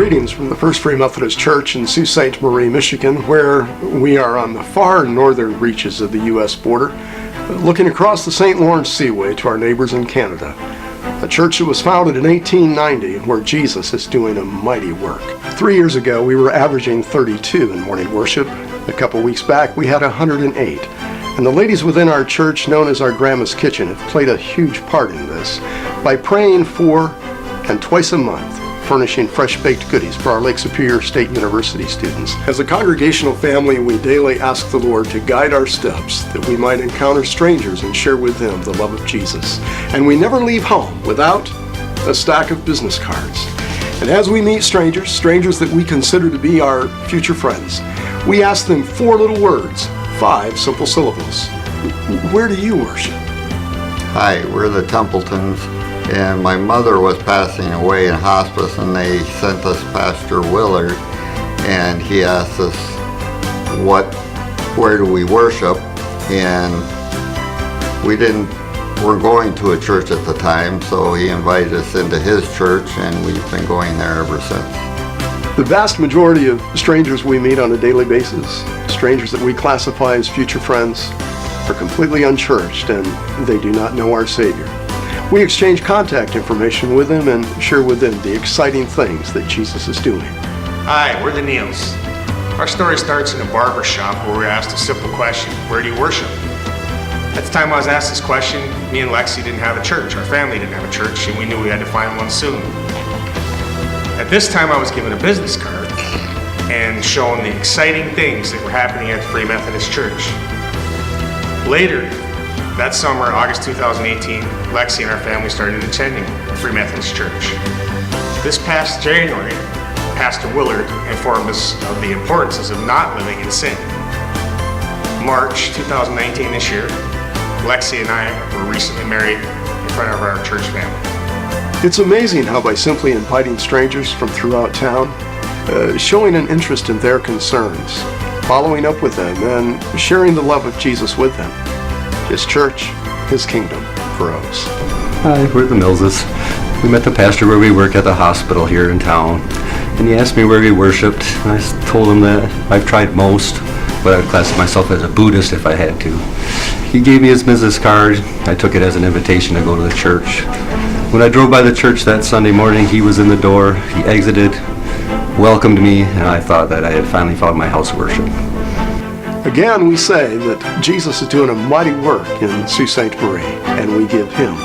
Greetings from the First Free Methodist Church in Sault Ste Marie, Michigan, where we are on the far northern reaches of the U.S. border, looking across the St. Lawrence Seaway to our neighbors in Canada. A church that was founded in 1890, where Jesus is doing a mighty work. 3 years ago, we were averaging 32 in morning worship. A couple weeks back, we had 108. And the ladies within our church, known as our Grandma's Kitchen, have played a huge part in this by praying for and twice a month furnishing fresh-baked goodies for our Lake Superior State University students. As a congregational family, we daily ask the Lord to guide our steps, that we might encounter strangers and share with them the love of Jesus. And we never leave home without a stack of business cards. And as we meet strangers that we consider to be our future friends, we ask them 4 little words, 5 simple syllables. Where do you worship? Hi, we're the Templetons. And my mother was passing away in hospice, and they sent us Pastor Willard, and he asked us where do we worship, and we're going to a church at the time, so he invited us into his church, and we've been going there ever since. The vast majority of strangers we meet on a daily basis, strangers that we classify as future friends, are completely unchurched and they do not know our Savior. We exchange contact information with them and share with them the exciting things that Jesus is doing. Hi, we're the Neils. Our story starts in a barber shop where we were asked a simple question, where do you worship? At the time I was asked this question, me and Lexi didn't have a church. Our family didn't have a church, and we knew we had to find one soon. At this time I was given a business card and shown the exciting things that were happening at the Free Methodist Church. Later, that summer, August 2018, Lexi and our family started attending Free Methodist Church. This past January, Pastor Willard informed us of the importance of not living in sin. March 2019, this year, Lexi and I were recently married in front of our church family. It's amazing how by simply inviting strangers from throughout town, showing an interest in their concerns, following up with them, and sharing the love of Jesus with them, His church, His kingdom grows. Hi, we're the Millses. We met the pastor where we work at the hospital here in town, and he asked me where we worshiped, and I told him that I've tried most, but I'd class myself as a Buddhist if I had to. He gave me his business card. I took it as an invitation to go to the church. When I drove by the church that Sunday morning, he was in the door. He exited, welcomed me, and I thought that I had finally found my house of worship. Again, we say that Jesus is doing a mighty work in Sault Ste Marie, and we give Him